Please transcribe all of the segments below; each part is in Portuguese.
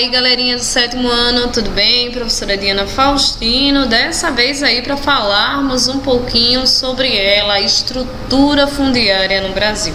Fala aí, galerinha do 7º ano, tudo bem? Professora Diana Faustino, dessa vez aí para falarmos um pouquinho sobre ela, a estrutura fundiária no Brasil.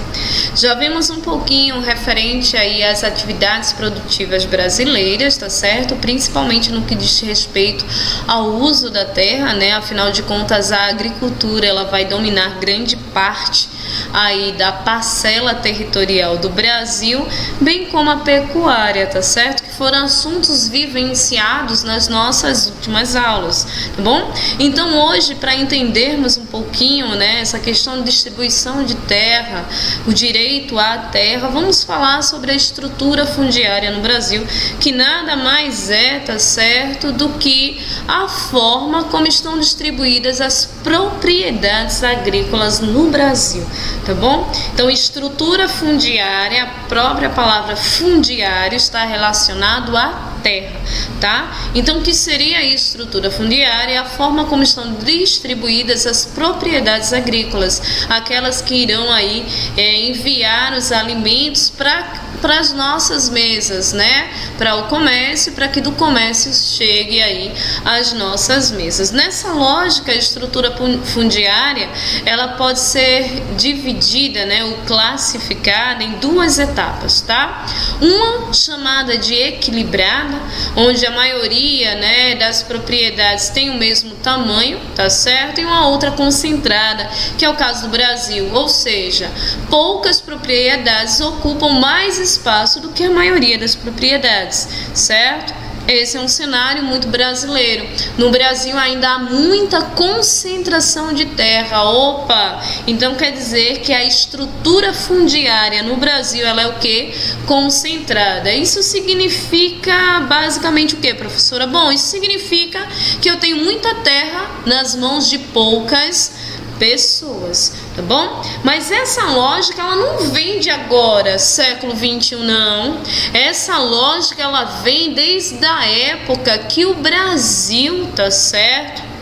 Já vimos um pouquinho referente aí às atividades produtivas brasileiras, tá certo? Principalmente no que diz respeito ao uso da terra, né? Afinal de contas, a agricultura ela vai dominar grande parte aí da parcela territorial do Brasil, bem como a pecuária, tá certo? Que foram assuntos vivenciados nas nossas últimas aulas, tá bom? Então hoje, para entendermos um pouquinho, né, essa questão de distribuição de terra, o direito à terra, vamos falar sobre a estrutura fundiária no Brasil, que nada mais é, tá certo, do que a forma como estão distribuídas as propriedades agrícolas no Brasil, tá bom? Então, estrutura fundiária, a própria palavra fundiário está relacionado à terra, tá? Então, o que seria a estrutura fundiária? A forma como estão distribuídas as propriedades agrícolas, aquelas que irão aí enviar os alimentos para as nossas mesas, né? Para o comércio, para que do comércio chegue aí às nossas mesas. Nessa lógica, a estrutura fundiária, ela pode ser dividida, né, ou classificada em duas etapas, tá? Uma chamada de equilibrada, onde a maioria, né, das propriedades tem o mesmo tamanho, tá certo? E uma outra concentrada, que é o caso do Brasil, ou seja, poucas propriedades ocupam mais espaço do que a maioria das propriedades, certo? Esse é um cenário muito brasileiro. No Brasil ainda há muita concentração de terra. Opa! Então quer dizer que a estrutura fundiária no Brasil ela é o quê? Concentrada. Isso significa basicamente o quê, professora? Bom, isso significa que eu tenho muita terra nas mãos de poucas pessoas, tá bom? Mas essa lógica ela não vem de agora, século 21, não. Essa lógica ela vem desde a época que o Brasil, tá certo,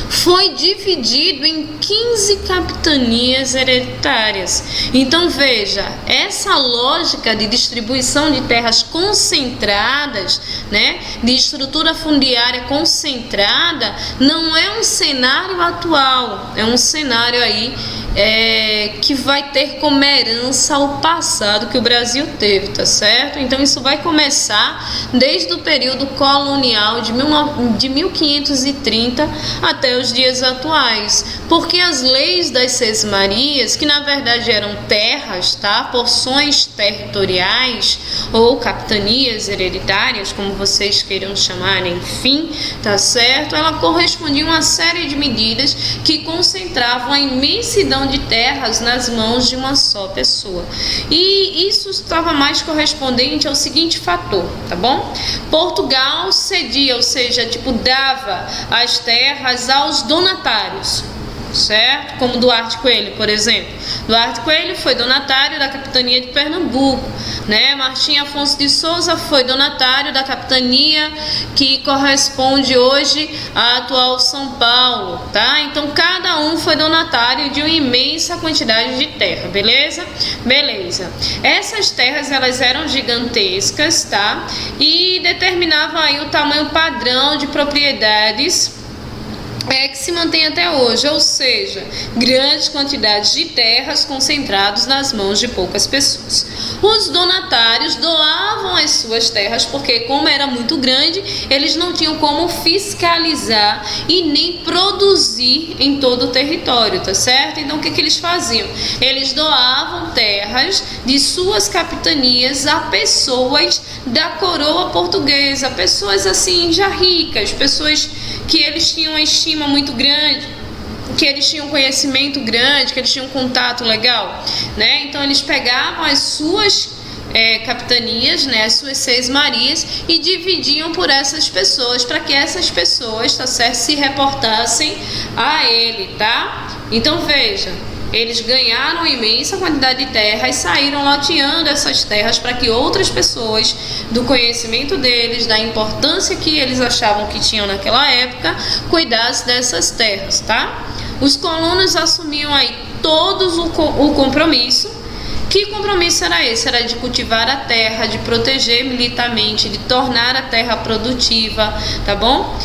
foi dividido em 15 capitanias hereditárias. Então veja, essa lógica de distribuição de terras concentradas, né, de estrutura fundiária concentrada, não é um cenário atual, é um cenário aí que vai ter como herança o passado que o Brasil teve, tá certo? Então isso vai começar desde o período colonial de 1530 até os dias atuais, porque as leis das Sesmarias, que na verdade eram terras, tá? Porções territoriais ou capitanias hereditárias, como vocês queiram chamar, enfim, tá certo? Ela correspondia a uma série de medidas que concentravam a imensidão de terras nas mãos de uma só pessoa. E isso estava mais correspondente ao seguinte fator, tá bom? Portugal cedia, ou seja, dava as terras aos donatários, certo? Como Duarte Coelho, por exemplo. Duarte Coelho foi donatário da capitania de Pernambuco, né? Martim Afonso de Souza foi donatário da capitania que corresponde hoje à atual São Paulo, tá? Então cada um foi donatário de uma imensa quantidade de terra, beleza? Beleza. Essas terras elas eram gigantescas, tá? E determinavam aí o tamanho padrão de propriedades que se mantém até hoje, ou seja, grandes quantidades de terras concentradas nas mãos de poucas pessoas. Os donatários doavam as suas terras porque, como era muito grande, eles não tinham como fiscalizar e nem produzir em todo o território, tá certo? Então, o que eles faziam? Eles doavam terras de suas capitanias a pessoas da coroa portuguesa, pessoas assim já ricas, pessoas que eles tinham uma estima muito grande, que eles tinham conhecimento grande, que eles tinham contato legal, né? Então eles pegavam as suas capitanias, né, as suas sesmarias e dividiam por essas pessoas, para que essas pessoas, tá certo, se reportassem a ele, tá? Então veja, eles ganharam imensa quantidade de terra e saíram loteando essas terras para que outras pessoas, do conhecimento deles, da importância que eles achavam que tinham naquela época, cuidassem dessas terras, tá? Os colonos assumiam aí todos o compromisso Que compromisso era esse? Era de cultivar a terra, de proteger militarmente, de tornar a terra produtiva, tá bom?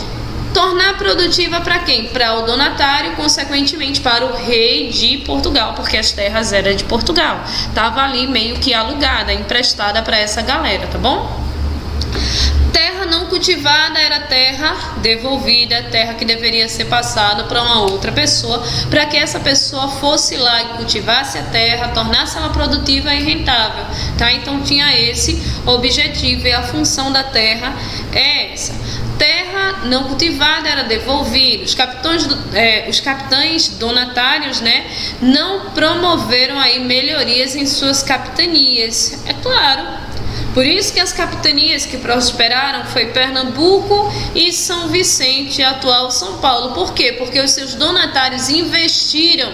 Tornar produtiva para quem? Para o donatário, consequentemente para o rei de Portugal, porque as terras eram de Portugal. Tava ali meio que alugada, emprestada para essa galera, tá bom? Terra não cultivada era terra devolvida, terra que deveria ser passada para uma outra pessoa, para que essa pessoa fosse lá e cultivasse a terra, tornasse ela produtiva e rentável, tá? Então tinha esse objetivo, e a função da terra é essa. Terra não cultivada era devolvida. Os capitães donatários, né, não promoveram aí melhorias em suas capitanias, é claro. Por isso que as capitanias que prosperaram foi Pernambuco e São Vicente, atual São Paulo. Por quê? Porque os seus donatários investiram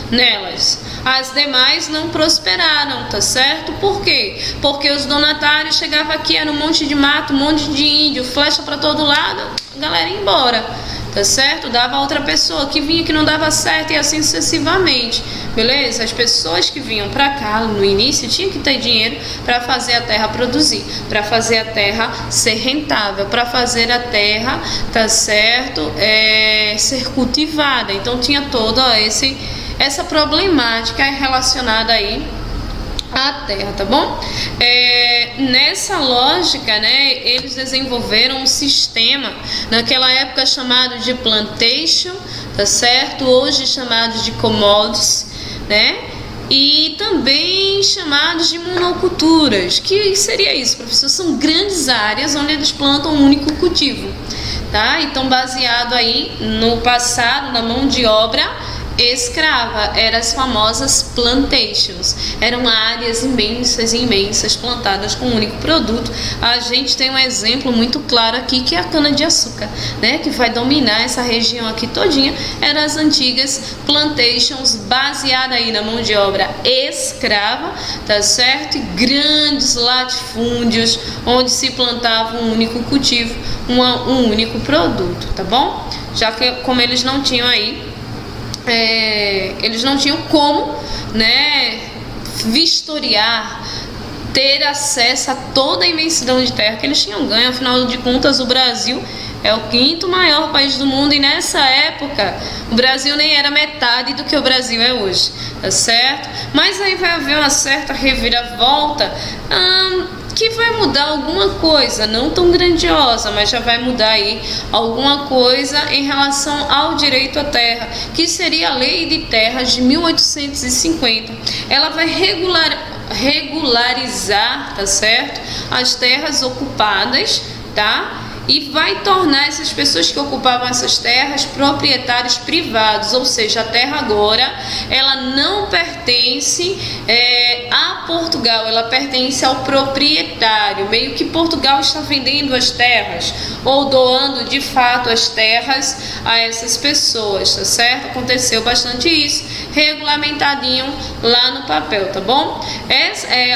nelas. As demais não prosperaram, tá certo? Por quê? Porque os donatários chegavam aqui, era um monte de mato, um monte de índio, flecha para todo lado, a galera ia embora, tá certo? Dava a outra pessoa que vinha que não dava certo e assim sucessivamente, beleza? As pessoas que vinham para cá no início tinham que ter dinheiro para fazer a terra produzir, para fazer a terra ser rentável, para fazer a terra, tá certo? Ser cultivada. Então tinha toda essa problemática relacionada aí à terra, tá bom? Nessa lógica, né, eles desenvolveram um sistema naquela época chamado de plantation, tá certo? Hoje chamado de commodities, né? E também chamados de monoculturas. Que seria isso, professor? São grandes áreas onde eles plantam um único cultivo, tá? Então, baseado aí no passado, na mão de obra escrava, eram as famosas plantations, eram áreas imensas plantadas com um único produto. A gente tem um exemplo muito claro aqui, que é a cana-de-açúcar, né, que vai dominar essa região aqui todinha. Eram as antigas plantations, baseada aí na mão de obra escrava, tá certo? E grandes latifúndios onde se plantava um único cultivo, um único produto, tá bom? Já que como eles não tinham aí eles não tinham como, né, vistoriar, ter acesso a toda a imensidão de terra que eles tinham ganho. Afinal de contas, o Brasil é o 5º maior país do mundo, e nessa época o Brasil nem era metade do que o Brasil é hoje, tá certo? Mas aí vai haver uma certa reviravolta, que vai mudar alguma coisa, não tão grandiosa, mas já vai mudar aí alguma coisa em relação ao direito à terra, que seria a Lei de Terras de 1850. Ela vai regularizar, tá certo, as terras ocupadas, tá? E vai tornar essas pessoas que ocupavam essas terras proprietários privados, ou seja, a terra agora ela não pertence a Portugal, ela pertence ao proprietário. Meio que Portugal está vendendo as terras ou doando de fato as terras a essas pessoas, tá certo? Aconteceu bastante isso, regulamentadinho lá no papel, tá bom?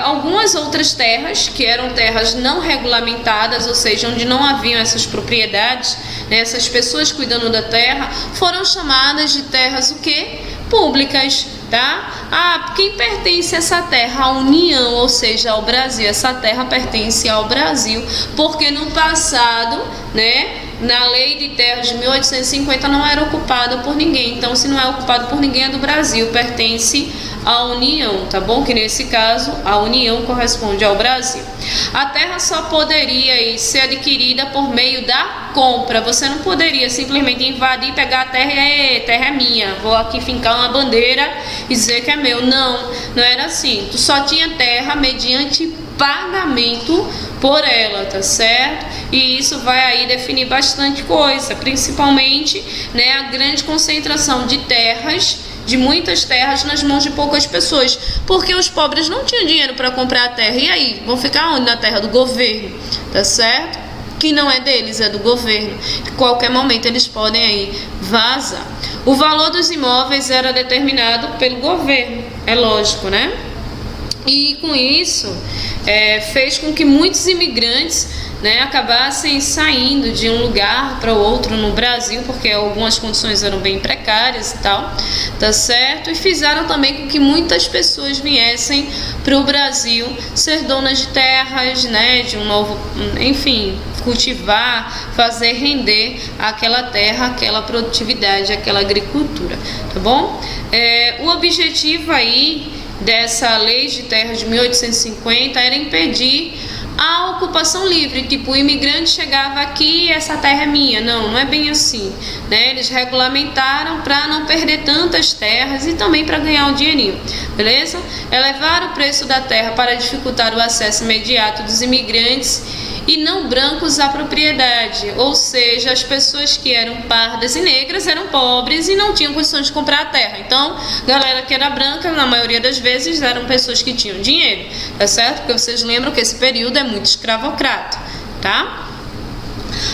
Algumas outras terras que eram terras não regulamentadas, ou seja, onde não haviam essas propriedades, né, essas pessoas cuidando da terra, foram chamadas de terras o quê? Públicas, tá? Quem pertence a essa terra? A União, ou seja, ao Brasil. Essa terra pertence ao Brasil, porque no passado, né, na Lei de Terras de 1850 não era ocupada por ninguém. Então, se não é ocupado por ninguém, é do Brasil, pertence à União, tá bom? Que nesse caso, a União corresponde ao Brasil. A terra só poderia ser adquirida por meio da compra. Você não poderia simplesmente invadir, pegar a terra e terra é minha, vou aqui fincar uma bandeira e dizer que é meu. Não era assim. Tu só tinha terra mediante pagamento por ela, tá certo? E isso vai aí definir bastante coisa, principalmente, né, a grande concentração de terras, de muitas terras nas mãos de poucas pessoas, porque os pobres não tinham dinheiro para comprar a terra. E aí, vão ficar onde? Na terra do governo, tá certo? Que não é deles, é do governo. Em qualquer momento eles podem aí vazar. O valor dos imóveis era determinado pelo governo, é lógico, né? E com isso fez com que muitos imigrantes né, acabassem saindo de um lugar para o outro no Brasil, porque algumas condições eram bem precárias e tal, tá certo? E fizeram também com que muitas pessoas viessem para o Brasil ser donas de terras, né, de um novo, enfim, cultivar, fazer render aquela terra, aquela produtividade, aquela agricultura, tá bom? O objetivo aí dessa lei de terras de 1850 era impedir a ocupação livre, tipo, o imigrante chegava aqui e essa terra é minha. Não é bem assim, né? Eles regulamentaram para não perder tantas terras e também para ganhar um dinheirinho, beleza? Elevaram o preço da terra para dificultar o acesso imediato dos imigrantes e não brancos à propriedade, ou seja, as pessoas que eram pardas e negras eram pobres e não tinham condições de comprar a terra. Então, galera que era branca, na maioria das vezes, eram pessoas que tinham dinheiro, tá certo? Porque vocês lembram que esse período é muito escravocrata, tá?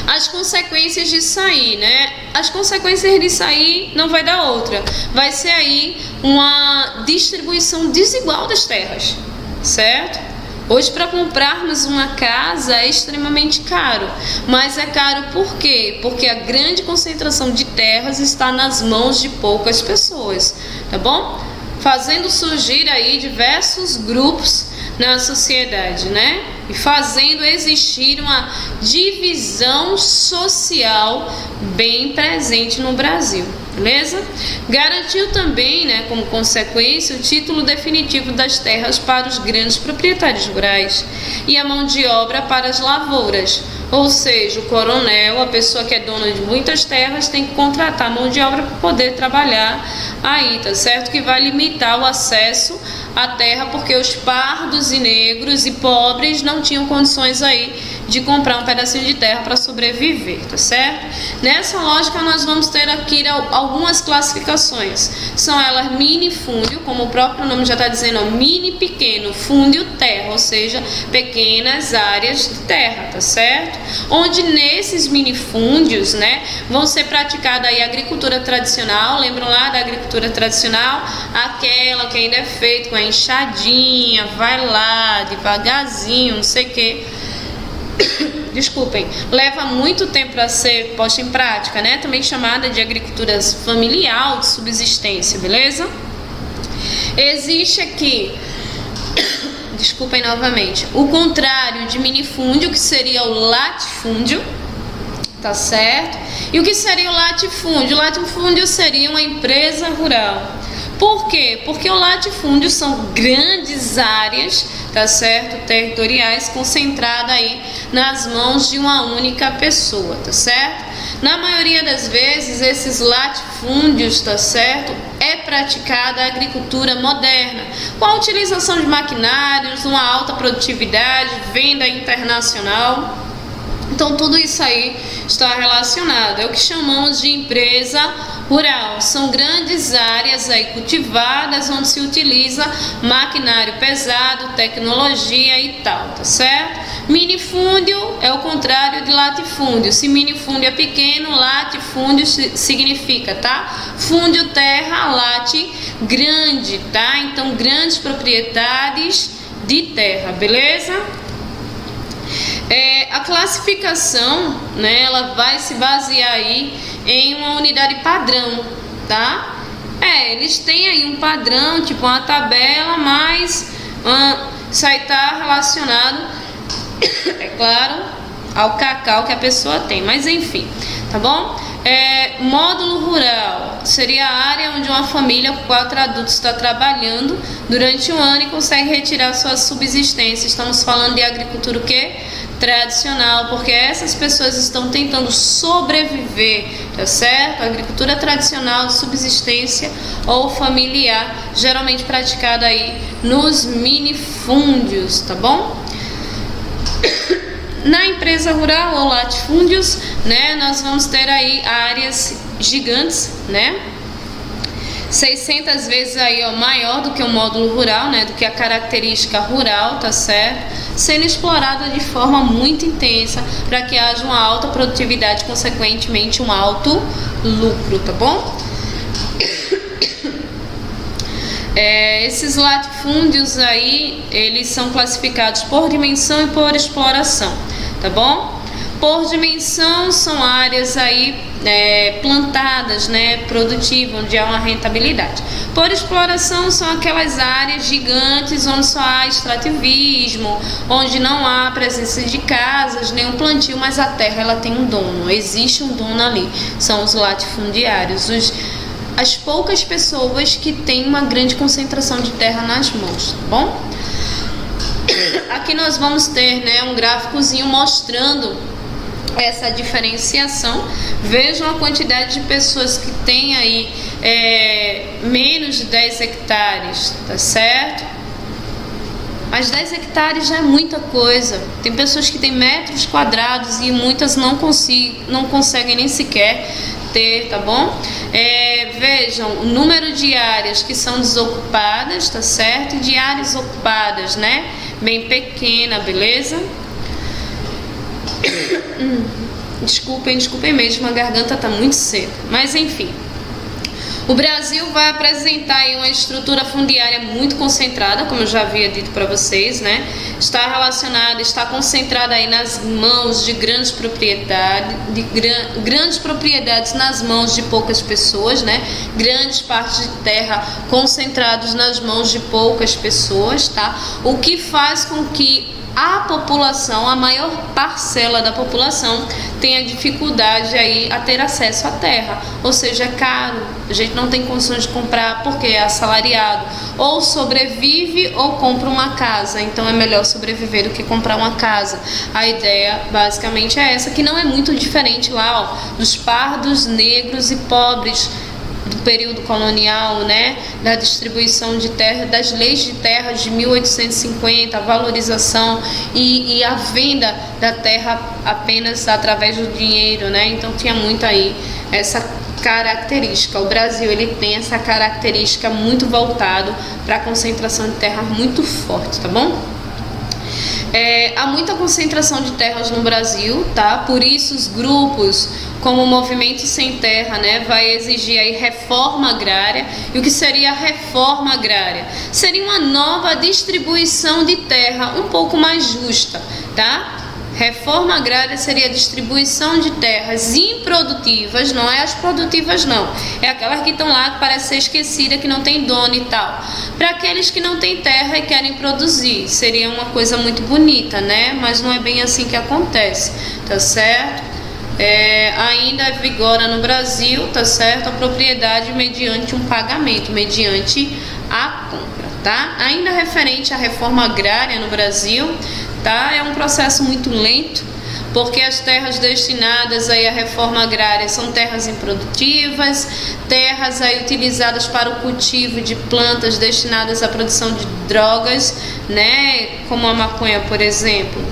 As consequências disso aí, né? As consequências disso aí não vai dar outra. Vai ser aí uma distribuição desigual das terras, certo? Hoje, para comprarmos uma casa é extremamente caro, mas é caro por quê? Porque a grande concentração de terras está nas mãos de poucas pessoas, tá bom? Fazendo surgir aí diversos grupos na sociedade, né? E fazendo existir uma divisão social bem presente no Brasil, beleza? Garantiu também, né, como consequência, o título definitivo das terras para os grandes proprietários rurais e a mão de obra para as lavouras. Ou seja, o coronel, a pessoa que é dona de muitas terras, tem que contratar mão de obra para poder trabalhar aí, tá certo? Que vai limitar o acesso à terra, porque os pardos e negros e pobres não tinham condições aí de comprar um pedacinho de terra para sobreviver, tá certo? Nessa lógica, nós vamos ter aqui algumas classificações. São elas minifúndio, como o próprio nome já está dizendo, ó, mini pequeno, fúndio terra, ou seja, pequenas áreas de terra, tá certo? Onde nesses minifúndios, né, vão ser praticada aí a agricultura tradicional. Lembram lá da agricultura tradicional? Aquela que ainda é feita com a enxadinha, vai lá, devagarzinho, não sei o que. Desculpem, leva muito tempo para ser posta em prática, né? Também chamada de agricultura familiar de subsistência, beleza? Existe aqui, desculpem novamente, o contrário de minifúndio, que seria o latifúndio, tá certo? E o que seria o latifúndio? O latifúndio seria uma empresa rural. Por quê? Porque o latifúndio são grandes áreas, tá certo? Territoriais, concentradas aí nas mãos de uma única pessoa, tá certo? Na maioria das vezes, esses latifúndios, tá certo? É praticada a agricultura moderna, com a utilização de maquinários, uma alta produtividade, venda internacional. Então, tudo isso aí está relacionado. É o que chamamos de empresa rural. São grandes áreas aí cultivadas, onde se utiliza maquinário pesado, tecnologia e tal, tá certo? Minifúndio é o contrário de latifúndio. Se minifúndio é pequeno, latifúndio significa, tá? Fúndio terra, late grande, tá? Então, grandes propriedades de terra, beleza? A classificação, né, ela vai se basear aí em uma unidade padrão, tá? Eles têm aí um padrão, tipo uma tabela, mas isso aí tá relacionado, é claro, ao cacau que a pessoa tem, mas enfim, tá bom? Módulo rural seria a área onde uma família com 4 adultos está trabalhando durante o ano e consegue retirar sua subsistência. Estamos falando de agricultura o quê? Tradicional, porque essas pessoas estão tentando sobreviver, tá certo? Agricultura tradicional de subsistência ou familiar, geralmente praticada aí nos minifúndios, tá bom? Na empresa rural ou latifúndios, né, nós vamos ter aí áreas gigantes, né? 600 vezes aí, ó, maior do que o módulo rural, né, do que a característica rural, tá certo? Sendo explorada de forma muito intensa para que haja uma alta produtividade, consequentemente um alto lucro, tá bom? Esses latifúndios aí, eles são classificados por dimensão e por exploração, tá bom? Por dimensão, são áreas aí plantadas, né, produtivas, onde há uma rentabilidade. Por exploração, são aquelas áreas gigantes onde só há extrativismo, onde não há presença de casas, nem um plantio, mas a terra ela tem um dono, existe um dono ali, são os latifundiários, as poucas pessoas que têm uma grande concentração de terra nas mãos, tá bom? Aqui nós vamos ter, né, um gráficozinho mostrando essa diferenciação. Vejam a quantidade de pessoas que têm aí menos de 10 hectares, tá certo? Mas 10 hectares já é muita coisa. Tem pessoas que têm metros quadrados e muitas não conseguem nem sequer ter, tá bom? Vejam o número de áreas que são desocupadas, tá certo? E de áreas ocupadas, né? Bem pequena, beleza? Desculpem mesmo, a garganta tá muito seca. Mas enfim, o Brasil vai apresentar aí uma estrutura fundiária muito concentrada, como eu já havia dito para vocês, né? Está concentrada aí nas mãos de grandes propriedades, grandes propriedades nas mãos de poucas pessoas, né? Grandes partes de terra concentradas nas mãos de poucas pessoas, tá? O que faz com que a população, a maior parcela da população, tenha dificuldade aí a ter acesso à terra, ou seja, é caro, a gente não tem condições de comprar porque é assalariado, ou sobrevive ou compra uma casa, então é melhor sobreviver do que comprar uma casa. A ideia basicamente é essa, que não é muito diferente lá, ó, dos pardos, negros e pobres do período colonial, né, da distribuição de terra, das leis de terra de 1850, a valorização e a venda da terra apenas através do dinheiro, né? Então tinha muito aí essa característica. O Brasil ele tem essa característica muito voltado para a concentração de terra muito forte, tá bom? Há muita concentração de terras no Brasil, tá? Por isso os grupos como o Movimento Sem Terra, né, vai exigir aí reforma agrária. E o que seria a reforma agrária? Seria uma nova distribuição de terra um pouco mais justa, tá? Reforma agrária seria a distribuição de terras improdutivas, não é as produtivas não, é aquelas que estão lá que parece ser esquecida, que não tem dono e tal, para aqueles que não têm terra e querem produzir. Seria uma coisa muito bonita, né? Mas não é bem assim que acontece, tá certo? Ainda vigora no Brasil, tá certo? A propriedade mediante um pagamento, mediante a compra, tá? Ainda referente à reforma agrária no Brasil, tá? É um processo muito lento, porque as terras destinadas aí à reforma agrária são terras improdutivas, terras aí utilizadas para o cultivo de plantas destinadas à produção de drogas, né? Como a maconha, por exemplo.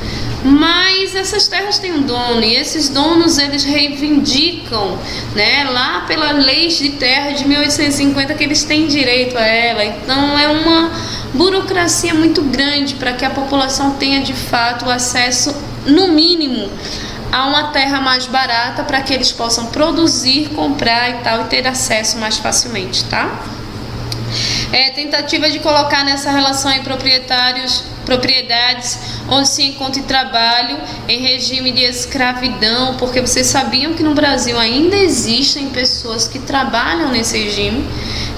Mas essas terras têm um dono e esses donos eles reivindicam, né, lá pela lei de terra de 1850 que eles têm direito a ela. Então é uma burocracia muito grande para que a população tenha de fato acesso, no mínimo, a uma terra mais barata para que eles possam produzir, comprar e tal e ter acesso mais facilmente, tá? Tentativa de colocar nessa relação em propriedades onde se encontre trabalho em regime de escravidão, porque vocês sabiam que no Brasil ainda existem pessoas que trabalham nesse regime,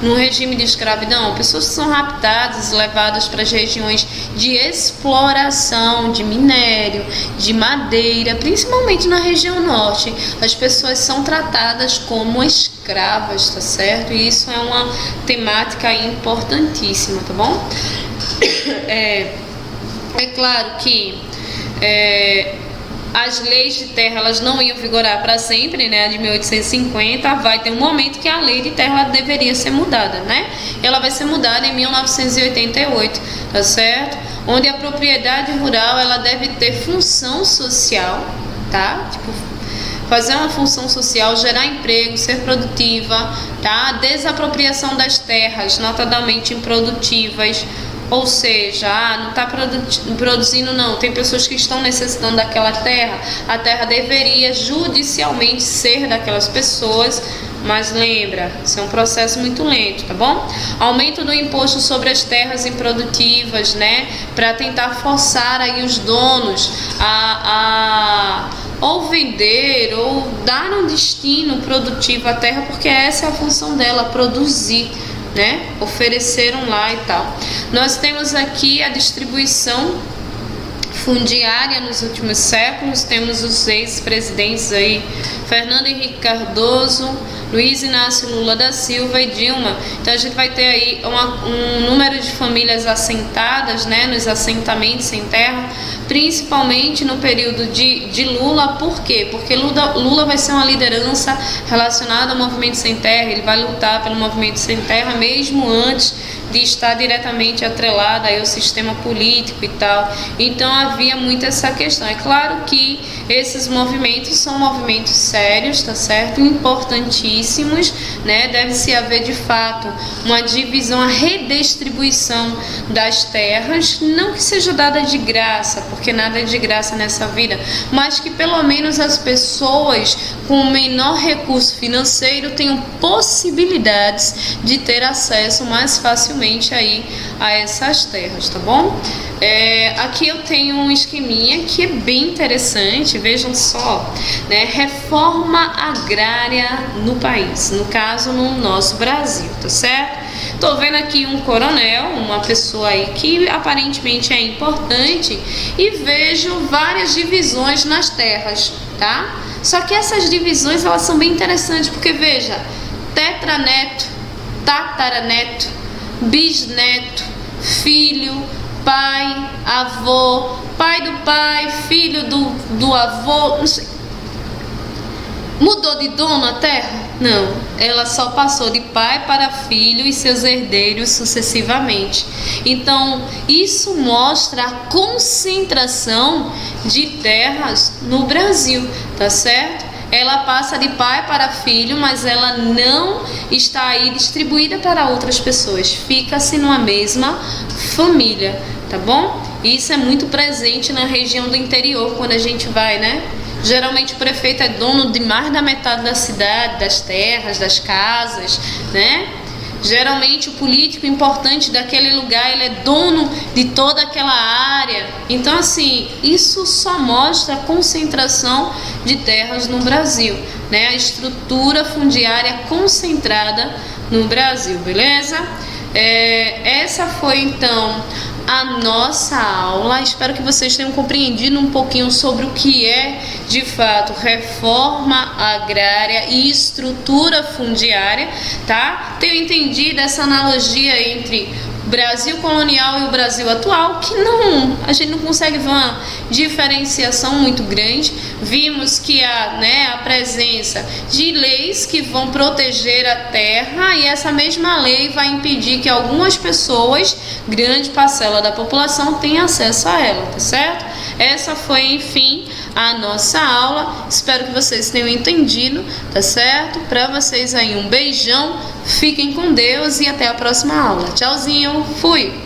no regime de escravidão, pessoas que são raptadas, levadas para as regiões de exploração de minério, de madeira, principalmente na região norte. As pessoas são tratadas como escravas, tá certo? E isso é uma temática importantíssima, tá bom? É claro que as leis de terra elas não iam vigorar para sempre, né? A de 1850 vai ter um momento que a lei de terra ela deveria ser mudada, né? Ela vai ser mudada em 1988, tá certo? Onde a propriedade rural ela deve ter função social, tá? Tipo, fazer uma função social, gerar emprego, ser produtiva, tá? A desapropriação das terras, notadamente improdutivas. Ou seja, não está produzindo não, tem pessoas que estão necessitando daquela terra, a terra deveria judicialmente ser daquelas pessoas, mas lembra, isso é um processo muito lento, tá bom? Aumento do imposto sobre as terras improdutivas, né? Para tentar forçar aí os donos a ou vender ou dar um destino produtivo à terra, porque essa é a função dela, produzir, né? Ofereceram lá e tal. Nós temos aqui a distribuição fundiária nos últimos séculos. Temos os ex-presidentes aí, Fernando Henrique Cardoso, Luiz Inácio Lula da Silva e Dilma. Então a gente vai ter aí um número de famílias assentadas, né, nos assentamentos sem terra, principalmente no período de Lula. Por quê? Porque Lula vai ser uma liderança relacionada ao movimento sem terra. Ele vai lutar pelo movimento sem terra mesmo antes de estar diretamente atrelada aí ao sistema político e tal. Então havia muito essa questão. É claro que esses movimentos são movimentos sérios, tá certo? Importantíssimos, né? Deve-se haver de fato uma divisão, a redistribuição das terras, não que seja dada de graça, porque nada é de graça nessa vida, mas que pelo menos as pessoas com menor recurso financeiro tenham possibilidades de ter acesso mais facilmente aí a essas terras, tá bom? Aqui eu tenho um esqueminha que é bem interessante, vejam só, né? Reforma agrária no país, no caso no nosso Brasil, tá certo? Tô vendo aqui um coronel, uma pessoa aí que aparentemente é importante, e vejo várias divisões nas terras, tá? Só que essas divisões, elas são bem interessantes, porque veja, tetraneto, tataraneto, bisneto, filho, pai, avô, pai do pai, filho do avô, não sei. Mudou de dono a terra? Não, ela só passou de pai para filho e seus herdeiros sucessivamente. Então, isso mostra a concentração de terras no Brasil, tá certo? Ela passa de pai para filho, mas ela não está aí distribuída para outras pessoas. Fica-se numa mesma família, tá bom? Isso é muito presente na região do interior, quando a gente vai, né? Geralmente o prefeito é dono de mais da metade da cidade, das terras, das casas, né? Geralmente o político importante daquele lugar, ele é dono de toda aquela área. Então, assim, isso só mostra a concentração de terras no Brasil, né? A estrutura fundiária concentrada no Brasil, beleza? Essa foi, então, a nossa aula. Espero que vocês tenham compreendido um pouquinho sobre o que é, de fato, reforma agrária e estrutura fundiária, tá? Tenho entendido essa analogia entre o Brasil colonial e o Brasil atual, que a gente não consegue ver uma diferenciação muito grande. Vimos que há, né, a presença de leis que vão proteger a terra, e essa mesma lei vai impedir que algumas pessoas, grande parcela da população, tenha acesso a ela, tá certo? Essa foi, enfim, a nossa aula. Espero que vocês tenham entendido, tá certo? Para vocês aí um beijão, fiquem com Deus e até a próxima aula. Tchauzinho, fui!